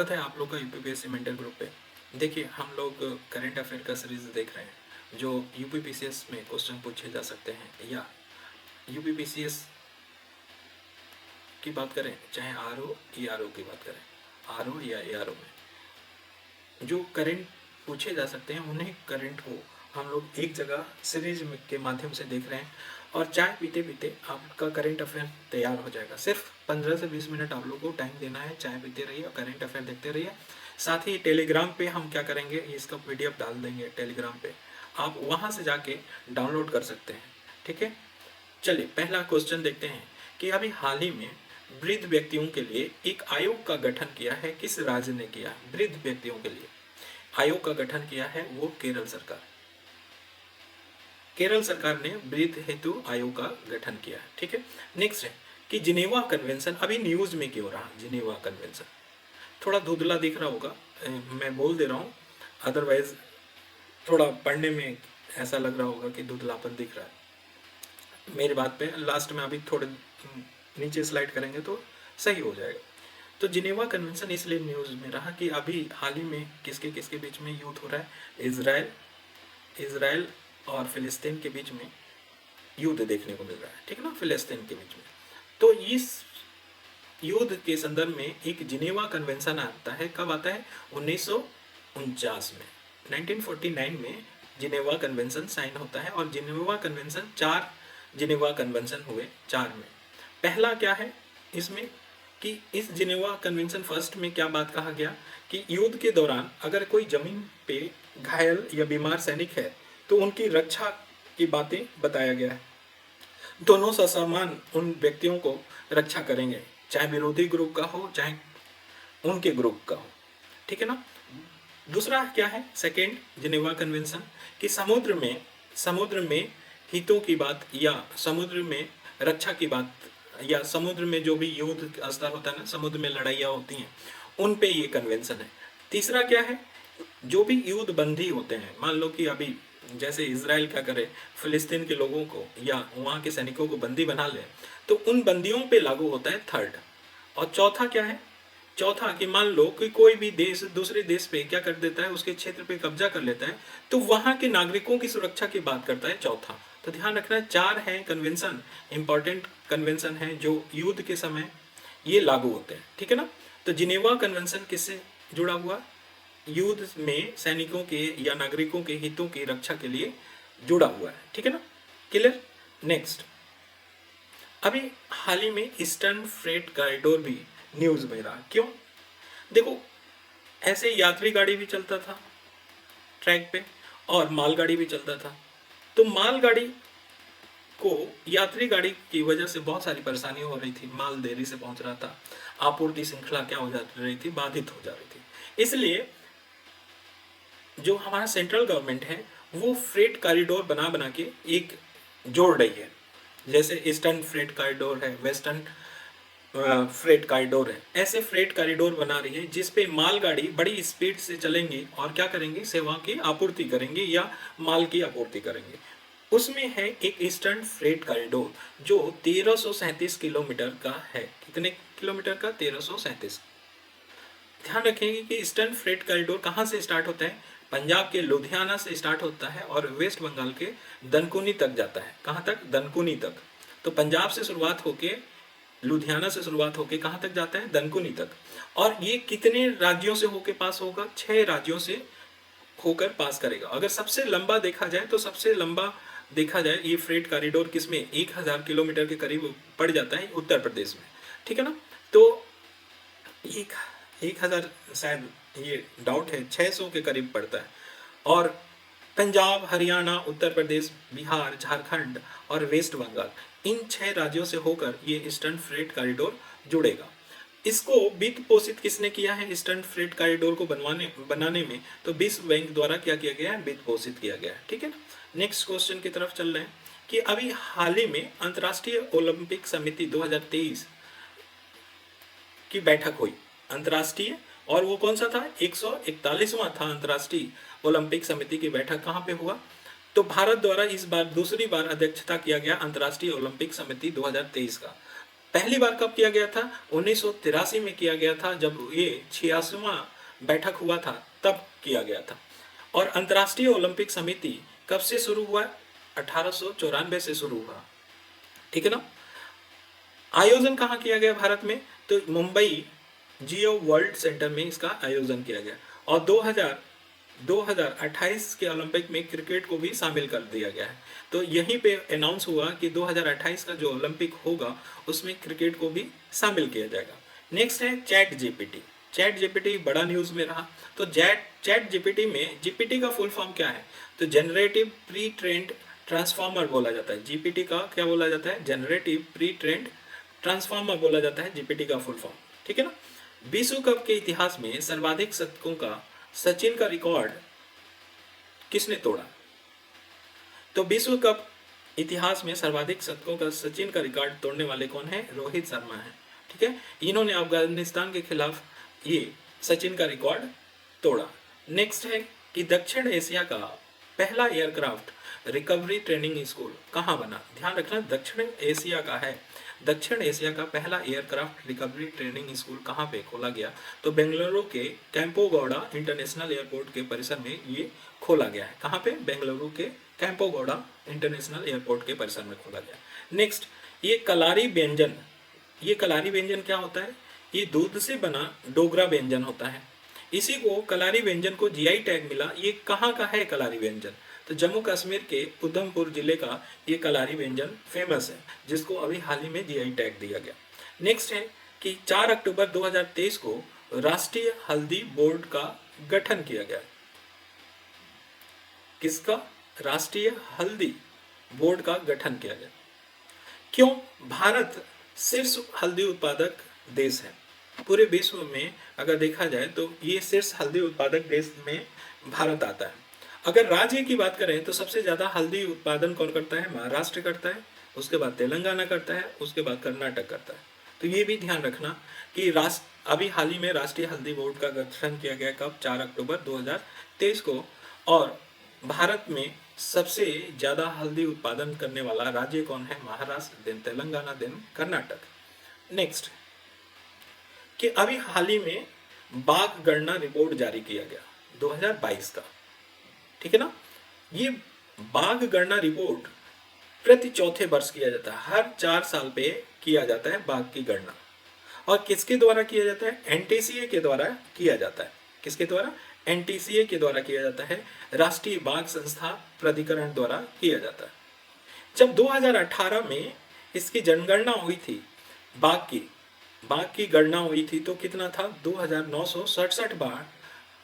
स्वागत है आप लोग का यूपीपीएससी मेंटर ग्रुप पे। देखिए हम लोग करंट अफेयर का सीरीज देख रहे हैं जो यूपीपीसीएस में क्वेश्चन पूछे जा सकते हैं या यूपीपीसीएस की बात करें, चाहे आरओ या आरओ की बात करें, आरओ या एआरओ में जो करंट पूछे जा सकते हैं उन्हें करंट को हम लोग एक जगह सीरीज के माध्यम से देख रहे हैं और चाय पीते पीते आपका करंट अफेयर तैयार हो जाएगा। सिर्फ 15 से 20 मिनट आप लोग को टाइम देना है, चाय पीते रहिए और करंट अफेयर देखते रहिए। साथ ही टेलीग्राम पे हम क्या करेंगे, इसका पीडीएफ डाल देंगे टेलीग्राम पे, आप वहाँ से जाके डाउनलोड कर सकते हैं। ठीक है, चलिए पहला क्वेश्चन देखते हैं कि अभी हाल ही में वृद्ध व्यक्तियों के लिए एक आयोग का गठन किया है, किस राज्य ने किया है? वृद्ध व्यक्तियों के लिए आयोग का गठन किया है वो केरल सरकार। केरल सरकार ने वृद्ध हेतु आयोग का गठन किया है। ठीक है, नेक्स्ट है कि जिनेवा कन्वेंशन अभी न्यूज में क्यों रहा? जिनेवा कन्वेंशन थोड़ा धुंधला दिख रहा होगा, मैं बोल दे रहा हूँ, अदरवाइज थोड़ा पढ़ने में ऐसा लग रहा होगा कि धुंधलापन दिख रहा है। मेरी बात पे लास्ट में अभी थोड़े नीचे स्लाइड करेंगे तो सही हो जाएगा। तो जिनेवा कन्वेंशन इसलिए न्यूज में रहा कि अभी हाल ही में किसके किसके बीच में युद्ध हो रहा है? इजराइल और फिलिस्तीन के बीच में युद्ध देखने को मिल रहा है। ठीक है ना, फिलिस्तीन के बीच में। तो इस युद्ध के संदर्भ में एक जिनेवा कन्वेंशन आता है। कब आता है? 1949 में, 1949 में जिनेवा कन्वेंशन साइन होता है। और जिनेवा कन्वेंशन 4 जिनेवा कन्वेंशन हुए 4 में। पहला क्या है इसमें कि इस जिनेवा कन्वेंशन फर्स्ट में क्या बात कहा गया कि युद्ध के दौरान अगर कोई जमीन पे घायल या बीमार सैनिक है तो उनकी रक्षा की बातें बताया गया है। दोनों ससमान उन व्यक्तियों को रक्षा करेंगे, चाहे विरोधी ग्रुप का हो चाहे उनके ग्रुप का हो। ठीक है ना। दूसरा क्या है? सेकेंड जिनेवा कन्वेंशन कि समुद्र में हितों की बात या समुद्र में रक्षा की बात या समुद्र में जो भी युद्ध स्तर होता है ना, समुद्र में लड़ाइयाँ होती हैं, उन पे ये कन्वेंशन है। तीसरा क्या है? जो भी युद्ध बंदी होते हैं, मान लो कि अभी जैसे इजराइल क्या करे, फिलिस्तीन के लोगों को या वहाँ के सैनिकों को बंदी बना ले, तो उन बंदियों पे लागू होता है थर्ड। और चौथा क्या है? चौथा कि मान लो कि कोई भी देश दूसरे देश पे क्या कर देता है, उसके क्षेत्र पे कब्जा कर लेता है, तो वहाँ के नागरिकों की सुरक्षा की बात करता है चौथा। तो ध्यान रखना, 4 हैं कन्वेंशन, इंपॉर्टेंट कन्वेंशन है जो युद्ध के समय ये लागू होते हैं। ठीक है ना। तो जिनेवा कन्वेंशन किससे जुड़ा हुआ? युद्ध में सैनिकों के या नागरिकों के हितों की रक्षा के लिए जुड़ा हुआ है। ठीक है ना, क्लियर। नेक्स्ट, अभी हाल ही में ईस्टर्न फ्रेट कॉरिडोर भी न्यूज में रहा। क्यों? देखो, ऐसे यात्री गाड़ी भी चलता था ट्रैक पे और मालगाड़ी भी चलता था। तो मालगाड़ी को यात्री गाड़ी की वजह से बहुत सारी परेशानी हो रही थी, माल देरी से पहुंच रहा था, आपूर्ति श्रृंखला क्या हो जा रही थी, बाधित हो जा रही थी। इसलिए जो हमारा सेंट्रल गवर्नमेंट है वो फ्रेट कॉरिडोर बना बना के एक जोड़ रही है। जैसे ईस्टर्न फ्रेट कॉरिडोर है, वेस्टर्न फ्रेट कॉरिडोर है, ऐसे फ्रेट कॉरिडोर बना रही है जिसपे मालगाड़ी बड़ी स्पीड से चलेंगी और क्या करेंगी, सेवा की आपूर्ति करेंगे या माल की आपूर्ति करेंगे। उसमें है एक ईस्टर्न फ्रेट कॉरिडोर जो 1337 किलोमीटर का है। कितने किलोमीटर का? 1337। ध्यान रखेंगे कि ईस्टर्न फ्रेट कॉरिडोर कहाँ से स्टार्ट होता है? पंजाब के लुधियाना से स्टार्ट होता है और वेस्ट बंगाल के दनकुनी तक जाता है। कहाँ तक? दनकुनी तक। तो पंजाब से शुरुआत होके, लुधियाना से शुरुआत होके कहाँ तक जाता है? दनकुनी तक। और ये कितने राज्यों से होके पास होगा? 6 राज्यों से होकर पास करेगा। अगर सबसे लंबा देखा जाए तो सबसे लंबा देखा जाए ये फ्रेट कॉरिडोर किसमें? 1000 किलोमीटर के करीब पड़ जाता है उत्तर प्रदेश में। ठीक है ना। तो 1000 शायद ये डाउट है, 600 के करीब पड़ता है। और पंजाब, हरियाणा, उत्तर प्रदेश, बिहार, झारखंड और वेस्ट बंगाल, इन 6 राज्यों से होकर ये ईस्टर्न फ्रेट कॉरिडोर जुड़ेगा। इसको वित्त पोषित किसने किया है? ईस्टर्न फ्रेट कॉरिडोर को बनाने में तो विश्व बैंक द्वारा क्या किया गया है? वित्त पोषित किया गया है। ठीक है ना। नेक्स्ट क्वेश्चन की तरफ चल रहे हैं कि अभी हाल ही में अंतर्राष्ट्रीय ओलंपिक समिति 2023 की बैठक हुई, अंतर्राष्ट्रीय, और वो कौन सा था? 141वां था अंतर्राष्ट्रीय ओलंपिक समिति की बैठक। कहाँ पे हुआ? तो भारत द्वारा इस बार दूसरी बार अध्यक्षता किया गया अंतर्राष्ट्रीय ओलंपिक समिति 2023 का। पहली बार कब किया गया था? 1983 में किया गया था, जब ये 86वां बैठक हुआ था तब किया गया था। और अंतर्राष्ट्रीय ओलंपिक समिति कब से शुरू हुआ? 1894 से शुरू हुआ, ठीक है ना। आयोजन कहाँ किया गया भारत में? तो मुंबई जियो वर्ल्ड सेंटर में इसका आयोजन किया गया। और 2028 के ओलंपिक में क्रिकेट को भी शामिल कर दिया गया है। तो यहीं पे अनाउंस हुआ कि 2028 का जो ओलंपिक होगा उसमें क्रिकेट को भी शामिल किया जाएगा। नेक्स्ट है चैट जीपीटी। चैट जीपीटी बड़ा न्यूज़ में रहा। तो चैट जीपीटी में, जीपीटी का फुल फॉर्म क्या है? तो जनरेटिव प्री ट्रेंड ट्रांसफॉर्मर बोला जाता है। जीपीटी का क्या बोला जाता है? जनरेटिव प्री ट्रेंड ट्रांसफॉर्मर बोला जाता है जीपीटी का फुल फॉर्म, ठीक है ना। विश्व कप के इतिहास में सर्वाधिक शतकों का सचिन का रिकॉर्ड किसने तोड़ा? तो विश्व कप इतिहास में सर्वाधिक शतकों का सचिन का रिकॉर्ड तोड़ने वाले कौन है? रोहित शर्मा है, ठीक है। इन्होंने अफगानिस्तान के खिलाफ ये सचिन का रिकॉर्ड तोड़ा। नेक्स्ट है कि दक्षिण एशिया का पहला एयरक्राफ्ट रिकवरी ट्रेनिंग स्कूल कहाँ बना? ध्यान रखना, दक्षिण एशिया का है। दक्षिण एशिया का पहला एयरक्राफ्ट रिकवरी ट्रेनिंग स्कूल कहाँ पे खोला गया? तो बेंगलुरु के कैंपोगौड़ा इंटरनेशनल एयरपोर्ट के परिसर में ये खोला गया है। कहाँ पे? बेंगलुरु के कैंपोगौड़ा इंटरनेशनल एयरपोर्ट के परिसर में खोला गया। नेक्स्ट, ये कलारी व्यंजन। ये कलारी व्यंजन क्या होता है? ये दूध से बना डोगरा व्यंजन होता है। इसी को कलारी व्यंजन को जीआई टैग मिला। ये कहाँ का है कलारी व्यंजन? तो जम्मू कश्मीर के उधमपुर जिले का ये कलारी व्यंजन फेमस है, जिसको अभी हाल ही में जीआई टैग दिया गया। नेक्स्ट है कि 4 अक्टूबर 2023 को राष्ट्रीय हल्दी बोर्ड का गठन किया गया। किसका? राष्ट्रीय हल्दी बोर्ड का गठन किया गया। क्यों? भारत शीर्ष हल्दी उत्पादक देश है। पूरे विश्व में अगर देखा जाए तो ये शीर्ष हल्दी उत्पादक देश में भारत आता है। अगर राज्य की बात करें तो सबसे ज़्यादा हल्दी उत्पादन कौन करता है? महाराष्ट्र करता है, उसके बाद तेलंगाना करता है, उसके बाद कर्नाटक करता है। तो ये भी ध्यान रखना कि अभी हाल ही में राष्ट्रीय हल्दी बोर्ड का गठन किया गया। कब? 4 अक्टूबर 2023 को। और भारत में सबसे ज़्यादा हल्दी उत्पादन करने वाला राज्य कौन है? Maharashtra, then Telangana, then Karnataka. Next, कि अभी हाल ही में बाघ गणना रिपोर्ट जारी किया गया 2022 का, ठीक है ना। ये बाघ गणना रिपोर्ट प्रति चौथे वर्ष किया जाता है। हर 4 साल पे किया जाता है बाघ की गणना। और किसके द्वारा किया जाता है? एनटीसीए के द्वारा किया जाता है। किसके द्वारा? एनटीसीए के द्वारा किया जाता है। राष्ट्रीय बाघ संस्था प्राधिकरण द्वारा किया जाता है। जब 2018 में इसकी जनगणना हुई थी, बाघ की गणना हुई थी, तो कितना था? 2967 बाघ,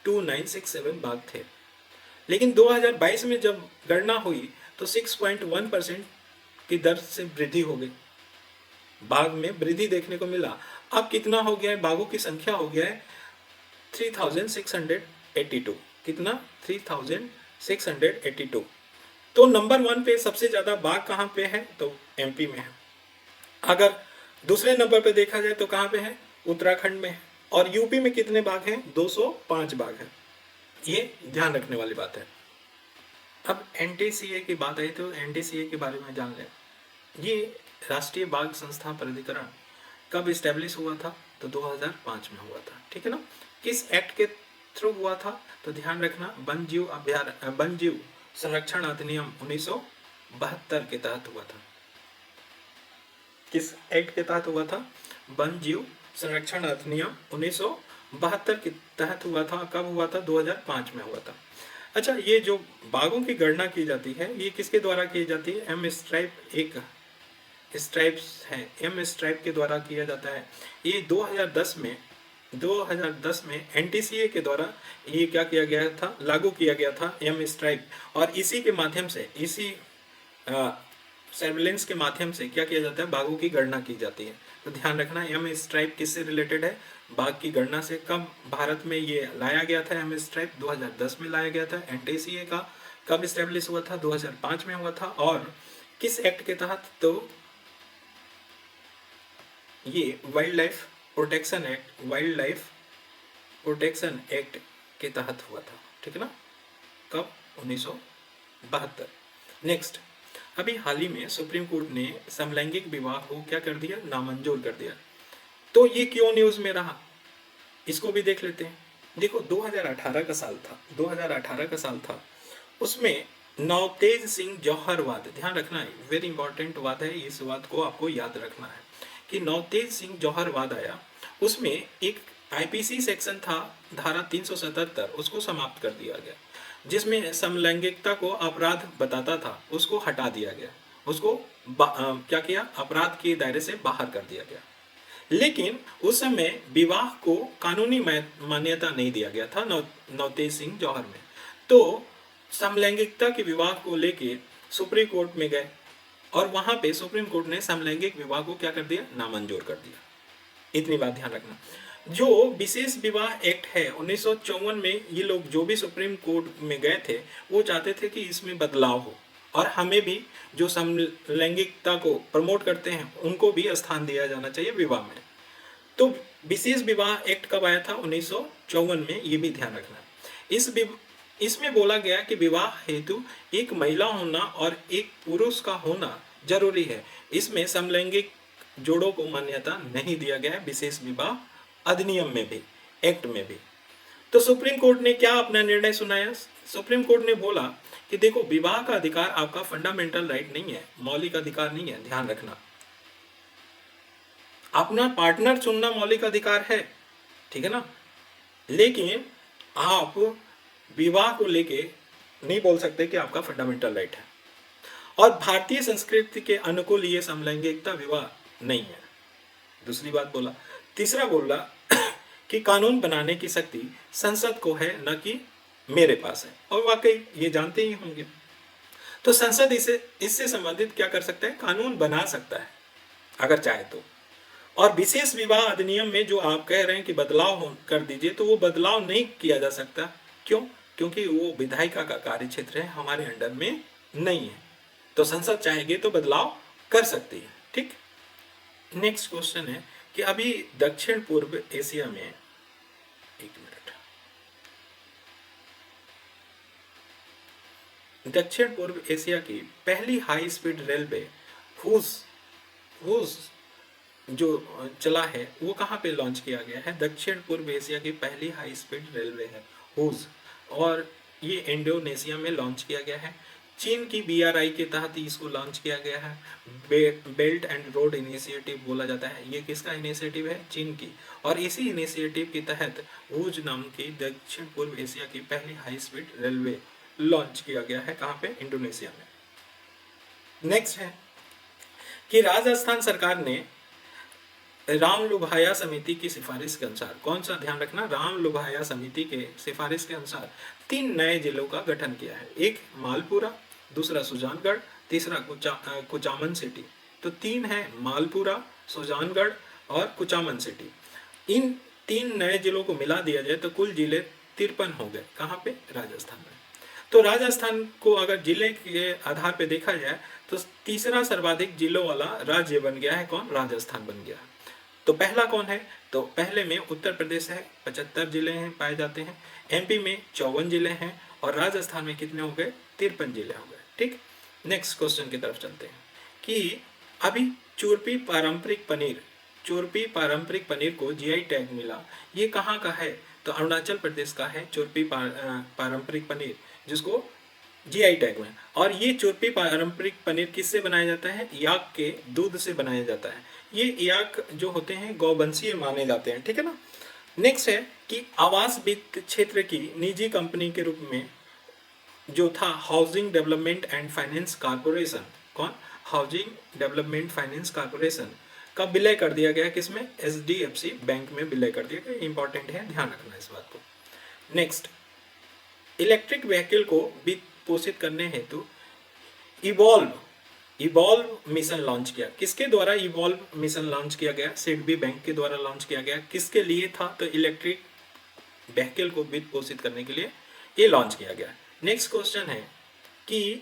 2967 बाघ थे। लेकिन 2022 में जब गणना हुई तो 6.1% की दर से वृद्धि हो गई। बाघ में वृद्धि देखने को मिला। अब कितना हो गया है? बाघों की संख्या हो गया है 3682। कितना? 3682। तो नंबर 1 पे सबसे ज्यादा बाघ कहाँ पे है? तो एमपी में है। अगर दूसरे नंबर पे देखा जाए तो कहाँ पे है? उत्तराखंड में है। और यूपी में कितने बाघ हैं? 205 बाघ हैं। ये ध्यान रखने वाली बात है। अब एनटीसीए की बात आई तो एनटीसीए के बारे में जान लें। ये राष्ट्रीय बाघ संस्था प्राधिकरण कब इस्टेब्लिश हुआ था? तो 2005 में हुआ था, ठीक है ना। किस एक्ट के थ्रू हुआ था? तो ध्यान रखना, वन्यजीव संरक्षण अधिनियम 1972 के तहत हुआ था। किस एक्ट के तहत हुआ था? वन्यजीव संरक्षण अधिनियम 1972 के तहत हुआ था। कब हुआ था? 2005 में हुआ था। अच्छा, ये जो बाघों की गणना की जाती है ये किसके द्वारा की जाती है? एम स्ट्राइप एक स्ट्राइप्स है, एम स्ट्राइप के द्वारा किया जाता है। ये 2010 में एनटीसीए के द्वारा ये क्या किया गया था? लागू किया गया था एम स्ट्राइप। और इसी के माध्यम से, इसी सर्विलेंस के माध्यम से क्या किया जाता है? बाघों की गणना की जाती है। तो ध्यान रखना, एम स्ट्राइप किससे रिलेटेड है? बाघ की गणना से। कब भारत में ये लाया गया था? एम स्ट्राइप 2010 में लाया गया था। एनटीसीए का कब स्टेब्लिश हुआ था? 2005 में हुआ था। और किस एक्ट के तहत? तो ये वाइल्ड लाइफ प्रोटेक्शन एक्ट के तहत हुआ था, ठीक है ना। कब? 1972। नेक्स्ट, अभी हाल ही में सुप्रीम कोर्ट ने समलैंगिक विवाह को क्या कर दिया, नामंजूर कर दिया। तो ये क्यों न्यूज में रहा, इसको भी देख लेते हैं। देखो 2018 का साल था, 2018 का साल था, उसमें नवतेज सिंह जौहर वाद, ध्यान रखना है, वेरी इंपॉर्टेंट वाद है, इस वाद को आपको याद रखना है कि नवतेज सिंह जौहर वाद आया। उसमें एक आईपीसी सेक्शन था, धारा 377, उसको समाप्त कर दिया गया, जिसमें समलैंगिकता को अपराध बताता था, उसको हटा दिया गया, उसको क्या किया, अपराध के दायरे से बाहर कर दिया गया। लेकिन उस समय विवाह को कानूनी मान्यता नहीं दिया गया था नवतेज सिंह जौहर में। तो समलैंगिकता के विवाह को लेके सुप्रीम कोर्ट में गए और वहां पे सुप्रीम कोर्ट ने समलैंगिक विवाह को क्या कर दिया, नामंजूर कर दिया। इतनी बात ध्यान रखना। जो विशेष विवाह एक्ट है 1954 में, ये लोग जो भी सुप्रीम कोर्ट में गए थे वो चाहते थे कि इसमें बदलाव हो और हमें भी जो समलैंगिकता को प्रमोट करते हैं उनको भी स्थान दिया जाना चाहिए विवाह में। तो विशेष विवाह एक्ट कब आया था, 1954 में, ये भी ध्यान रखना। इसमें बोला गया कि विवाह हेतु एक महिला होना और एक पुरुष का होना जरूरी है। इसमें समलैंगिक जोड़ों को मान्यता नहीं दिया गया है विशेष विवाह अधिनियम में भी, एक्ट में भी। तो सुप्रीम कोर्ट ने क्या अपना निर्णय सुनाया, सुप्रीम कोर्ट ने बोला कि देखो विवाह का अधिकार आपका फंडामेंटल राइट नहीं है, मौलिक अधिकार नहीं है, ध्यान रखना। अपना पार्टनर चुनना मौलिक अधिकार है, ठीक है ना, लेकिन आप विवाह को लेके नहीं बोल सकते कि आपका फंडामेंटल राइट है। और भारतीय संस्कृति के अनुकूल ये समलैंगिकता विवाह नहीं है, दूसरी बात बोला। तीसरा बोला कि कानून बनाने की शक्ति संसद को है, न कि मेरे पास है, और वाकई ये जानते ही होंगे। तो संसद इससे संबंधित क्या कर सकता है, कानून बना सकता है अगर चाहे तो। और विशेष विवाह अधिनियम में जो आप कह रहे हैं कि बदलाव कर दीजिए, तो वो बदलाव नहीं किया जा सकता। क्यों? क्योंकि वो विधायिका का कार्य क्षेत्र है, हमारे अंडर में नहीं है। तो संसद चाहेगी तो बदलाव कर सकती है, ठीक। नेक्स्ट क्वेश्चन है कि अभी दक्षिण पूर्व एशिया में, एक मिनट, दक्षिण पूर्व एशिया की पहली हाई स्पीड रेलवे हुज जो चला है वो कहाँ पे लॉन्च किया गया है, दक्षिण पूर्व एशिया की पहली हाई स्पीड रेलवे है हुज, और ये इंडोनेशिया में लॉन्च किया गया है। चीन की BRI के तहत इसको लॉन्च किया गया है, बेल्ट एंड रोड इनिशिएटिव बोला जाता है। ये किसका इनिशिएटिव है, चीन की। और इसी इनिशिएटिव के तहत हुज नाम की दक्षिण पूर्व एशिया की पहली हाई स्पीड रेलवे लॉन्च किया गया है, कहाँ पे, इंडोनेशिया में। नेक्स्ट है कि राजस्थान सरकार ने रामलुभाया समिति की सिफारिश के अनुसार, कौन सा, ध्यान रखना, रामलुभाया समिति के सिफारिश के अनुसार 3 नए जिलों का गठन किया है। एक मालपुरा, दूसरा सुजानगढ़, तीसरा कुचामन सिटी। तो 3 है, मालपुरा, सुजानगढ़ और कुचामन सिटी। इन 3 नए जिलों को मिला दिया जाए तो कुल जिले 53 हो गए, कहाँ पे, राजस्थान में। तो राजस्थान को अगर जिले के आधार पे देखा जाए तो तीसरा सर्वाधिक जिलों वाला राज्य बन गया है, कौन, राजस्थान बन गया। तो पहला कौन है, तो पहले में उत्तर प्रदेश है, 75 जिले हैं पाए जाते हैं, MP में 54 जिले हैं, और राजस्थान में कितने हो गए, 53 जिले हो गए, ठीक। नेक्स्ट क्वेश्चन की तरफ चलते हैं कि अभी चुरपी पारंपरिक पनीर को GI टैग मिला, ये कहाँ का है, तो अरुणाचल प्रदेश का है चुरपी पारंपरिक पनीर, जिसको GI टैग में। और ये चुरपी पारंपरिक पनीर किससे बनाया जाता है, याक के दूध से बनाया जाता है। ये याक जो होते हैं गौवंशीय माने जाते हैं, ठीक है ना। नेक्स्ट है कि आवास वित्त क्षेत्र की निजी कंपनी के रूप में जो था housing development and finance corporation, कौन, हाउसिंग डेवलपमेंट फाइनेंस कारपोरेशन का विलय कर दिया गया, किसमें, HDFC बैंक में विलय कर दिया गया। इंपॉर्टेंट है, ध्यान रखना इस बात को। नेक्स्ट, इलेक्ट्रिक व्हीकल को वित्त पोषित करने हेतु इवॉल्व मिशन लॉन्च किया। किसके द्वारा इवॉल्व मिशन लॉन्च किया गया, सिडबी बैंक के द्वारा लॉन्च किया गया। किसके लिए था, तो इलेक्ट्रिक व्हीकल को वित्त पोषित करने के लिए ये लॉन्च किया गया। नेक्स्ट क्वेश्चन है कि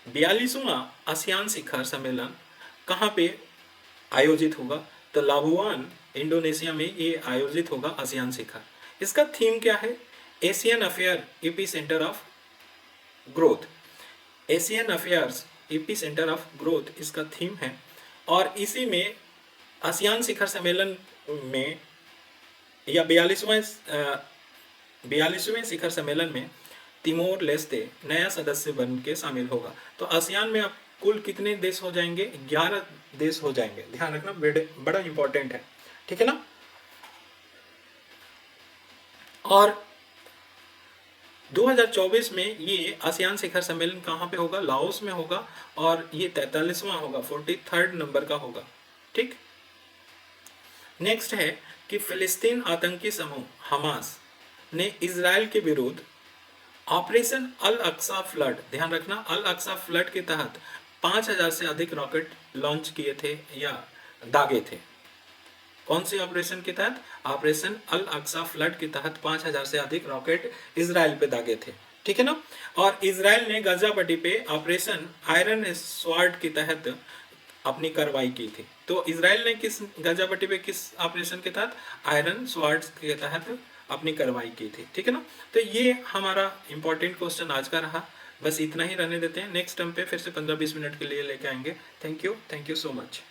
42वां आसियान शिखर सम्मेलन कहाँ पे आयोजित होगा, तो लाबुआन, इंडोनेशिया में ये आयोजित होगा आसियान शिखर। इसका थीम क्या है, Asian affair AP centre of growth. Asian affairs AP centre of growth इसका थीम है। और इसी में आसियान शिखर सम्मेलन में या 42वें शिखर सम्मेलन में तिमोर लेस्ते नया सदस्य बन के शामिल होगा। तो आसियान में अब कुल कितने देश हो जाएंगे? 11 देश हो जाएंगे। ध्यान रखना, बड़ा इंपॉर्टेंट है, ठीक है ना। और 2024 में ये आसियान शिखर सम्मेलन कहाँ पे होगा? लाओस में होगा, और ये 43वां होगा, 43rd नंबर का होगा, ठीक। नेक्स्ट है कि फिलिस्तीन आतंकी समूह हमास ने इजराइल के विरुद्ध ऑपरेशन अल अक्सा फ्लड, ध्यान रखना, अल अक्सा फ्लड के तहत 5000 से अधिक रॉकेट लॉन्च किए थे या दागे थे। कौन सी ऑपरेशन के तहत? ऑपरेशन अल अक्सा फ्लड के तहत 5000 से अधिक रॉकेट इजराइल पे दागे थे, ठीक है ना। और इजराइल ने गाजा पट्टी पे ऑपरेशन आयरन स्वॉर्ड के तहत अपनी कार्रवाई की थी। तो इजराइल ने किस गाजा पट्टी पे किस ऑपरेशन के तहत? आयरन स्वॉर्ड के तहत अपनी कार्रवाई की थी, ठीक है ना। तो ये हमारा इंपॉर्टेंट क्वेश्चन आज का रहा। बस इतना ही रहने देते हैं, नेक्स्ट टर्म पे फिर से 15-20 मिनट के लिए लेके आएंगे। Thank you so much.